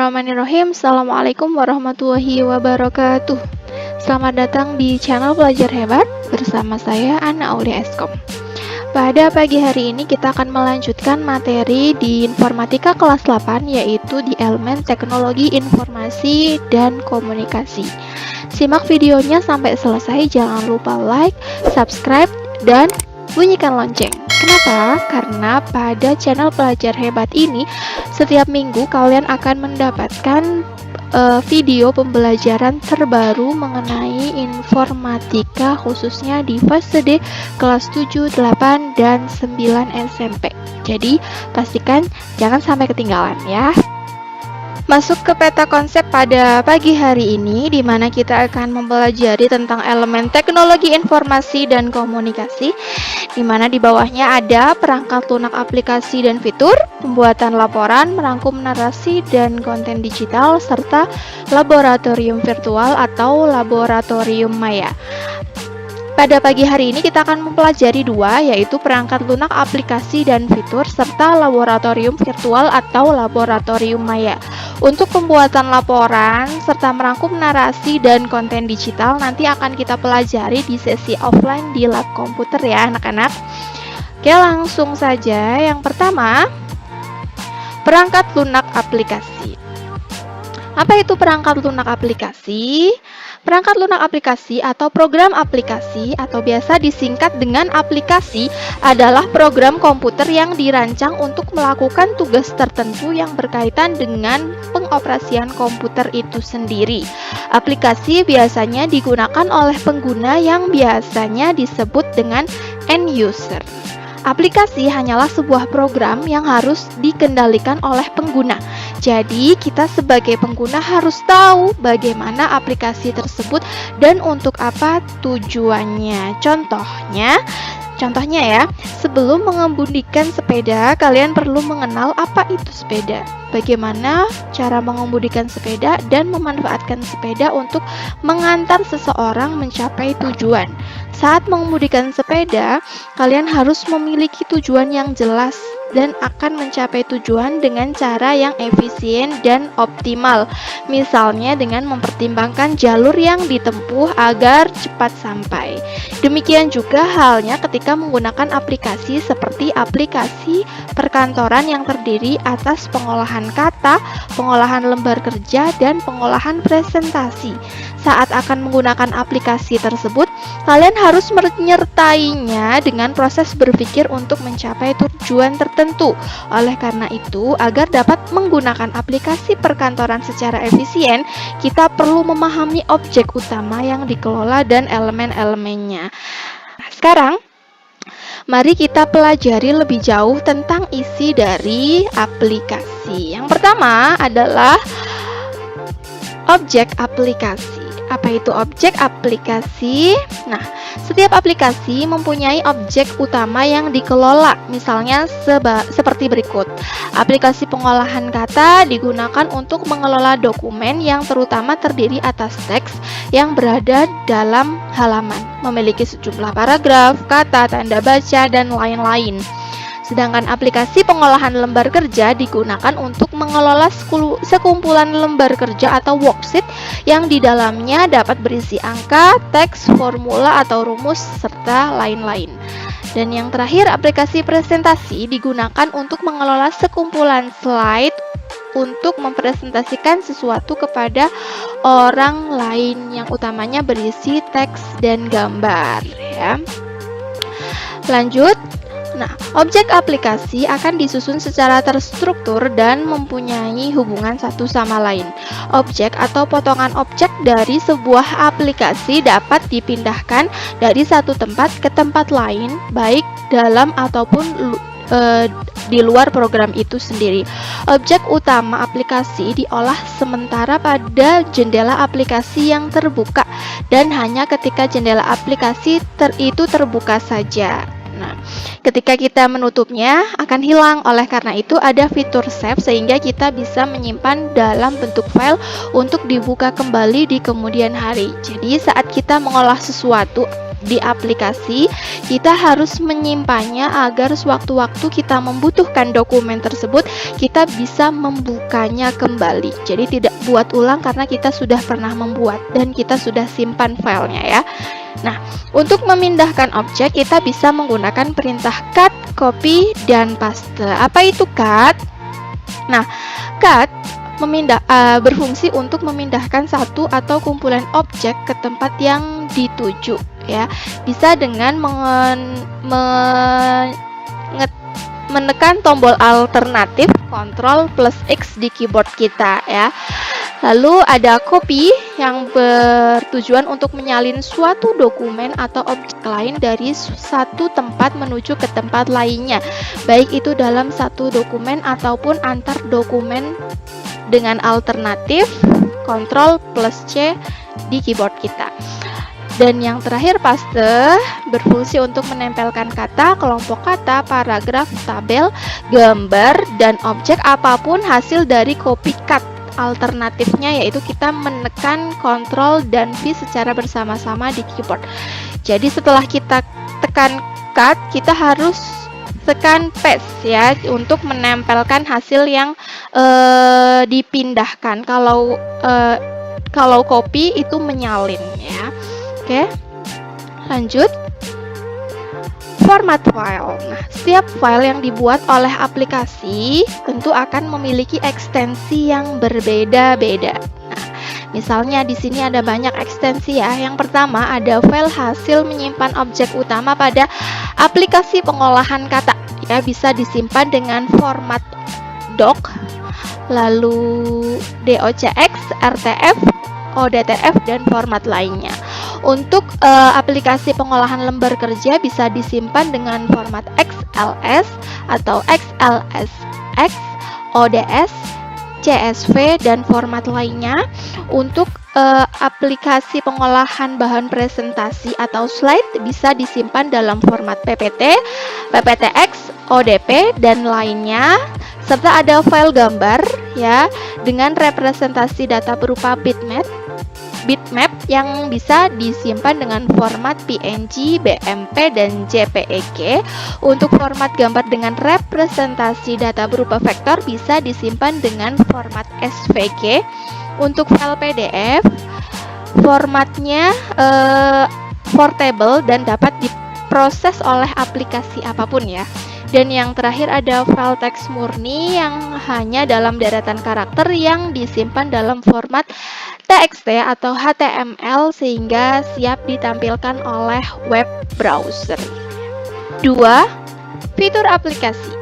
Bismillahirrahmanirrahim. Assalamualaikum warahmatullahi wabarakatuh. Selamat datang di channel Belajar Hebat bersama saya Ana Aulia Eskom. Pada pagi hari ini kita akan melanjutkan materi di Informatika kelas 8, yaitu di elemen Teknologi Informasi dan Komunikasi. Simak videonya sampai selesai, jangan lupa like, subscribe, dan bunyikan lonceng. Kenapa? Karena pada channel Belajar Hebat ini setiap minggu kalian akan mendapatkan video pembelajaran terbaru mengenai informatika, khususnya di fase D kelas 7, 8, dan 9 SMP. Jadi pastikan jangan sampai ketinggalan ya. Masuk ke peta konsep pada pagi hari ini, di mana kita akan mempelajari tentang elemen teknologi informasi dan komunikasi, di mana di bawahnya ada perangkat lunak aplikasi dan fitur, pembuatan laporan, merangkum narasi dan konten digital, serta laboratorium virtual atau laboratorium maya. Pada pagi hari ini kita akan mempelajari dua, yaitu perangkat lunak aplikasi dan fitur, serta laboratorium virtual atau laboratorium maya. Untuk pembuatan laporan, serta merangkum narasi dan konten digital, nanti akan kita pelajari di sesi offline di lab komputer ya anak-anak. Oke, langsung saja. Yang pertama, perangkat lunak aplikasi. Apa itu perangkat lunak aplikasi? Perangkat lunak aplikasi atau program aplikasi atau biasa disingkat dengan aplikasi adalah program komputer yang dirancang untuk melakukan tugas tertentu yang berkaitan dengan pengoperasian komputer itu sendiri. Aplikasi biasanya digunakan oleh pengguna yang biasanya disebut dengan end user. Aplikasi hanyalah sebuah program yang harus dikendalikan oleh pengguna. Jadi, kita sebagai pengguna harus tahu bagaimana aplikasi tersebut dan untuk apa tujuannya. Contohnya ya, sebelum mengemudikan sepeda, kalian perlu mengenal apa itu sepeda, bagaimana cara mengemudikan sepeda dan memanfaatkan sepeda untuk mengantar seseorang mencapai tujuan. Saat mengemudikan sepeda, kalian harus memiliki tujuan yang jelas dan akan mencapai tujuan dengan cara yang efisien dan optimal. Misalnya dengan mempertimbangkan jalur yang ditempuh agar cepat sampai. Demikian juga halnya ketika menggunakan aplikasi seperti aplikasi perkantoran yang terdiri atas pengolahan kata, pengolahan lembar kerja, dan pengolahan presentasi. Saat akan menggunakan aplikasi tersebut, kalian harus menyertainya dengan proses berpikir untuk mencapai tujuan tertentu. Oleh karena itu, agar dapat menggunakan aplikasi perkantoran secara efisien, kita perlu memahami objek utama yang dikelola dan elemen-elemennya. Sekarang, mari kita pelajari lebih jauh tentang isi dari aplikasi. Yang pertama adalah objek aplikasi. Apa itu objek aplikasi? Nah, setiap aplikasi mempunyai objek utama yang dikelola. Misalnya seperti berikut. Aplikasi pengolahan kata digunakan untuk mengelola dokumen yang terutama terdiri atas teks yang berada dalam halaman, memiliki sejumlah paragraf, kata, tanda baca, dan lain-lain. Sedangkan aplikasi pengolahan lembar kerja digunakan untuk mengelola sekumpulan lembar kerja atau worksheet yang di dalamnya dapat berisi angka, teks, formula atau rumus, serta lain-lain. Dan yang terakhir, aplikasi presentasi digunakan untuk mengelola sekumpulan slide untuk mempresentasikan sesuatu kepada orang lain yang utamanya berisi teks dan gambar ya. Lanjut. Nah, objek aplikasi akan disusun secara terstruktur dan mempunyai hubungan satu sama lain. Objek atau potongan objek dari sebuah aplikasi dapat dipindahkan dari satu tempat ke tempat lain, baik dalam ataupun di luar program itu sendiri. Objek utama aplikasi diolah sementara pada jendela aplikasi yang terbuka dan hanya ketika jendela aplikasi itu terbuka saja. Nah, ketika kita menutupnya akan hilang. Oleh karena itu ada fitur save sehingga kita bisa menyimpan dalam bentuk file untuk dibuka kembali di kemudian hari. Jadi saat kita mengolah sesuatu di aplikasi, kita harus menyimpannya agar sewaktu-waktu kita membutuhkan dokumen tersebut, kita bisa membukanya kembali. Jadi tidak buat ulang karena kita sudah pernah membuat dan kita sudah simpan filenya ya. Nah, untuk memindahkan objek kita bisa menggunakan perintah cut, copy, dan paste. Apa itu cut? Nah, cut berfungsi untuk memindahkan satu atau kumpulan objek ke tempat yang dituju ya. Bisa dengan menekan tombol alternatif Ctrl plus X di keyboard kita ya. Lalu ada copy yang bertujuan untuk menyalin suatu dokumen atau objek lain dari satu tempat menuju ke tempat lainnya, baik itu dalam satu dokumen ataupun antar dokumen dengan alternatif Ctrl plus C di keyboard kita. Dan yang terakhir paste berfungsi untuk menempelkan kata, kelompok kata, paragraf, tabel, gambar, dan objek apapun hasil dari copycat. Alternatifnya yaitu kita menekan Ctrl dan V secara bersama-sama di keyboard. Jadi setelah kita tekan cut, kita harus tekan paste ya untuk menempelkan hasil yang dipindahkan. Kalau copy itu menyalin ya. Oke, lanjut. Format file. Nah, setiap file yang dibuat oleh aplikasi tentu akan memiliki ekstensi yang berbeda-beda. Nah, misalnya di sini ada banyak ekstensi ya. Yang pertama ada file hasil menyimpan objek utama pada aplikasi pengolahan kata. Ya, bisa disimpan dengan format doc, lalu docx, rtf, odtf, dan format lainnya. Untuk aplikasi pengolahan lembar kerja bisa disimpan dengan format XLS atau XLSX, ODS, CSV, dan format lainnya. Untuk aplikasi pengolahan bahan presentasi atau slide bisa disimpan dalam format PPT, PPTX, ODP, dan lainnya. Serta ada file gambar ya dengan representasi data berupa bitmap yang bisa disimpan dengan format PNG, BMP, dan JPEG. Untuk format gambar dengan representasi data berupa vektor bisa disimpan dengan format SVG. Untuk file PDF, formatnya portable dan dapat diproses oleh aplikasi apapun ya. Dan yang terakhir ada file teks murni yang hanya dalam deretan karakter yang disimpan dalam format TXT atau HTML sehingga siap ditampilkan oleh web browser. 2. Fitur aplikasi.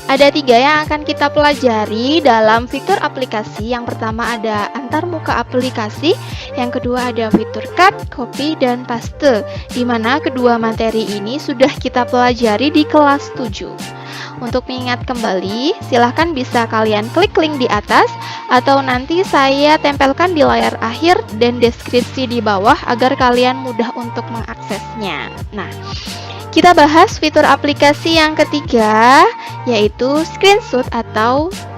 Ada 3 yang akan kita pelajari dalam fitur aplikasi. Yang pertama ada antarmuka aplikasi, yang kedua ada fitur cut, copy, dan paste, di mana kedua materi ini sudah kita pelajari di kelas 7. Untuk mengingat kembali, silahkan bisa kalian klik link di atas atau nanti saya tempelkan di layar akhir dan deskripsi di bawah agar kalian mudah untuk mengaksesnya. Nah, kita bahas fitur aplikasi yang ketiga, yaitu screenshot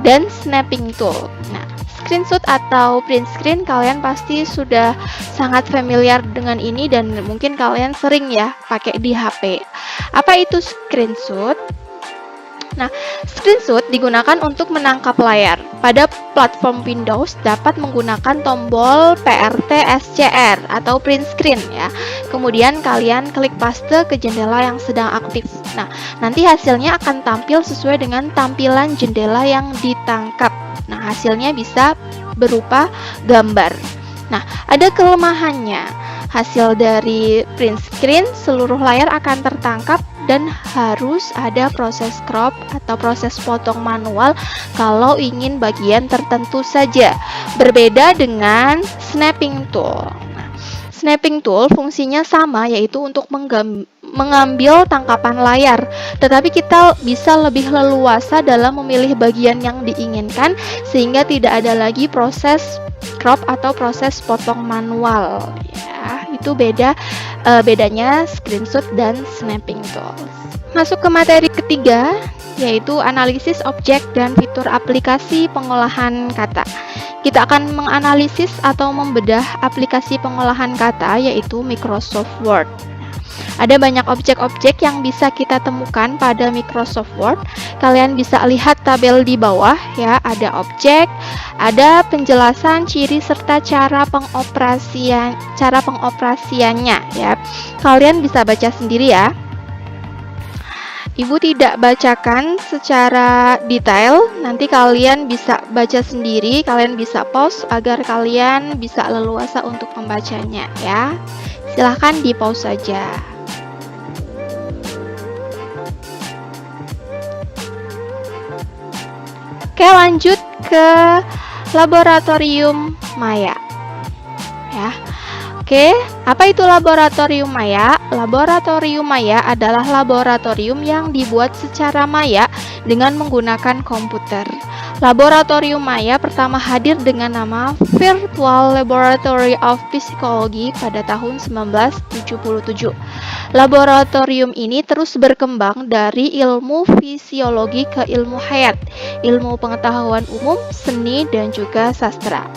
dan snapping tool. Nah, screenshot atau print screen kalian pasti sudah sangat familiar dengan ini dan mungkin kalian sering ya pakai di HP. Apa itu screenshot? Nah, screenshot digunakan untuk menangkap layar. Pada platform Windows dapat menggunakan tombol PRT SCR atau print screen ya. Kemudian kalian klik paste ke jendela yang sedang aktif. Nah, nanti hasilnya akan tampil sesuai dengan tampilan jendela yang ditangkap. Nah, hasilnya bisa berupa gambar. Nah, ada kelemahannya. Hasil dari print screen, seluruh layar akan tertangkap dan harus ada proses crop atau proses potong manual kalau ingin bagian tertentu saja. Berbeda dengan snapping tool. Nah, snapping tool fungsinya sama, yaitu untuk mengambil tangkapan layar, tetapi kita bisa lebih leluasa dalam memilih bagian yang diinginkan sehingga tidak ada lagi proses crop atau proses potong manual ya. Itu bedanya screenshot dan snapping tools. Masuk ke materi ketiga, yaitu analisis objek dan fitur aplikasi pengolahan kata. Kita akan menganalisis atau membedah aplikasi pengolahan kata, yaitu Microsoft Word. Ada banyak objek-objek yang bisa kita temukan pada Microsoft Word. Kalian bisa lihat tabel di bawah ya, ada objek, ada penjelasan ciri serta cara pengoperasiannya ya. Kalian bisa baca sendiri ya. Ibu tidak bacakan secara detail, nanti kalian bisa baca sendiri, kalian bisa pause agar kalian bisa leluasa untuk membacanya ya. Silahkan di pause saja. Oke, lanjut ke laboratorium Maya ya. Oke, apa itu laboratorium Maya? Laboratorium Maya adalah laboratorium yang dibuat secara maya dengan menggunakan komputer. Laboratorium Maya pertama hadir dengan nama Virtual Laboratory of Psychology pada tahun 1977. Laboratorium ini terus berkembang dari ilmu fisiologi ke ilmu hayat, ilmu pengetahuan umum, seni, dan juga sastra.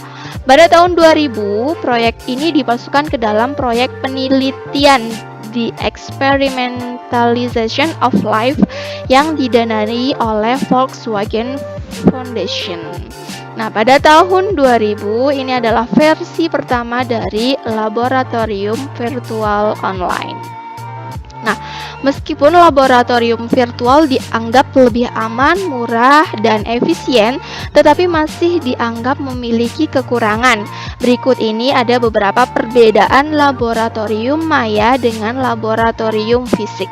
Pada tahun 2000, proyek ini dimasukkan ke dalam proyek penelitian The Experimentalization of Life yang didanai oleh Volkswagen Foundation. Nah, pada tahun 2000 ini adalah versi pertama dari laboratorium virtual online. Nah, meskipun laboratorium virtual dianggap lebih aman, murah, dan efisien, tetapi masih dianggap memiliki kekurangan. Berikut ini ada beberapa perbedaan laboratorium maya dengan laboratorium fisik.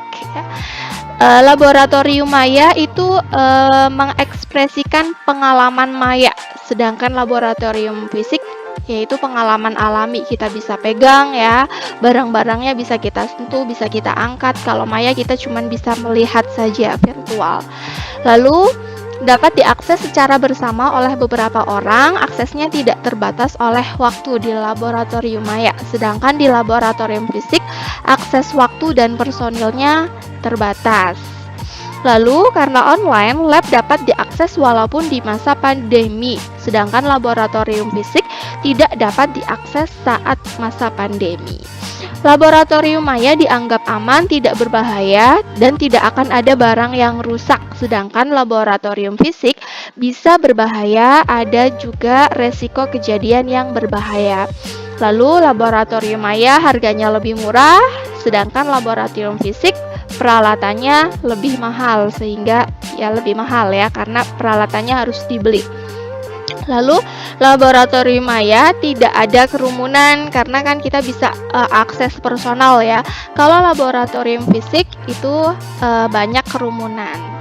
Laboratorium maya itu mengekspresikan pengalaman maya, sedangkan laboratorium fisik yaitu pengalaman alami, kita bisa pegang ya, barang-barangnya bisa kita sentuh, bisa kita angkat. Kalau maya kita cuma bisa melihat saja virtual. Lalu dapat diakses secara bersama oleh beberapa orang, aksesnya tidak terbatas oleh waktu di laboratorium maya, sedangkan di laboratorium fisik akses waktu dan personilnya terbatas. Lalu karena online, lab dapat diakses walaupun di masa pandemi, sedangkan laboratorium fisik tidak dapat diakses saat masa pandemi. Laboratorium maya dianggap aman, tidak berbahaya, dan tidak akan ada barang yang rusak, sedangkan laboratorium fisik bisa berbahaya, ada juga resiko kejadian yang berbahaya. Lalu laboratorium maya harganya lebih murah, sedangkan laboratorium fisik peralatannya lebih mahal, sehingga ya lebih mahal ya karena peralatannya harus dibeli. Lalu laboratorium maya tidak ada kerumunan karena kan kita bisa akses personal ya. Kalau laboratorium fisik itu banyak kerumunan.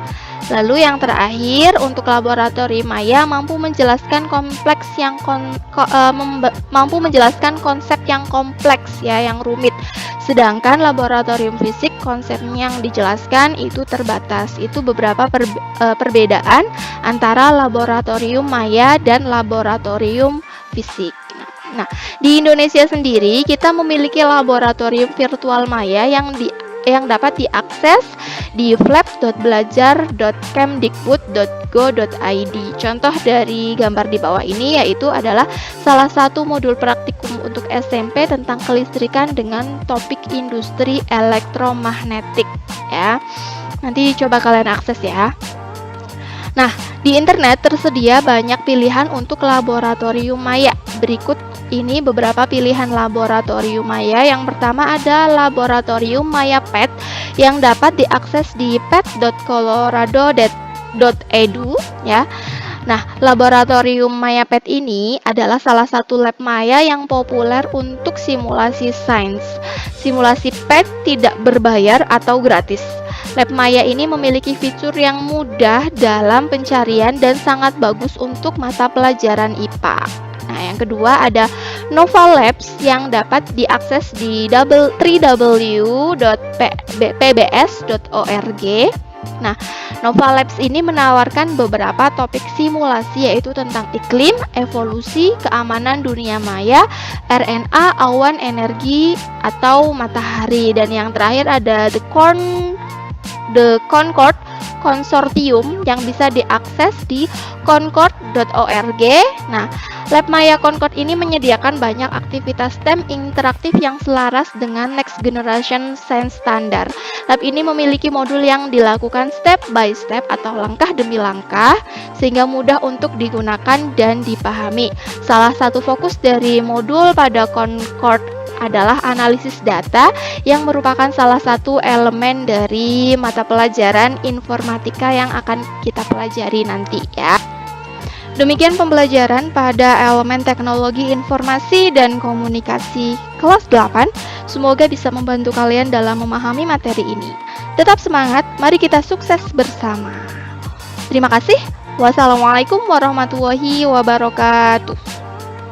Lalu yang terakhir, untuk laboratorium maya mampu menjelaskan menjelaskan konsep yang kompleks ya, yang rumit. Sedangkan laboratorium fisik konsep yang dijelaskan itu terbatas. Itu beberapa perbedaan antara laboratorium maya dan laboratorium fisik. Nah, di Indonesia sendiri kita memiliki laboratorium virtual maya yang dapat diakses di flap.belajar.kemdikbud.go.id. Contoh dari gambar di bawah ini yaitu adalah salah satu modul praktikum untuk SMP tentang kelistrikan dengan topik industri elektromagnetik ya. Nanti coba kalian akses ya. Nah, di internet tersedia banyak pilihan untuk laboratorium maya. Berikut ini beberapa pilihan laboratorium maya. Yang pertama ada laboratorium maya PET yang dapat diakses di pet.colorado.edu ya. Nah, laboratorium maya PET ini adalah salah satu lab maya yang populer untuk simulasi sains. Simulasi PET tidak berbayar atau gratis. Lab maya ini memiliki fitur yang mudah dalam pencarian dan sangat bagus untuk mata pelajaran IPA. Nah, yang kedua ada Nova Labs yang dapat diakses di www.pbs.org. Nah, Nova Labs ini menawarkan beberapa topik simulasi yaitu tentang iklim, evolusi, keamanan dunia maya, RNA, awan, energi, atau matahari. Dan yang terakhir ada The Concord Konsortium yang bisa diakses di concord.org. Nah, Lab Maya Concord ini menyediakan banyak aktivitas STEM interaktif yang selaras dengan Next Generation Science Standard. Lab ini memiliki modul yang dilakukan step by step atau langkah demi langkah sehingga mudah untuk digunakan dan dipahami. Salah satu fokus dari modul pada Concord adalah analisis data yang merupakan salah satu elemen dari mata pelajaran informatika yang akan kita pelajari nanti ya. Demikian pembelajaran pada elemen teknologi informasi dan komunikasi kelas 8. Semoga bisa membantu kalian dalam memahami materi ini. Tetap semangat, mari kita sukses bersama. Terima kasih. Wassalamualaikum warahmatullahi wabarakatuh.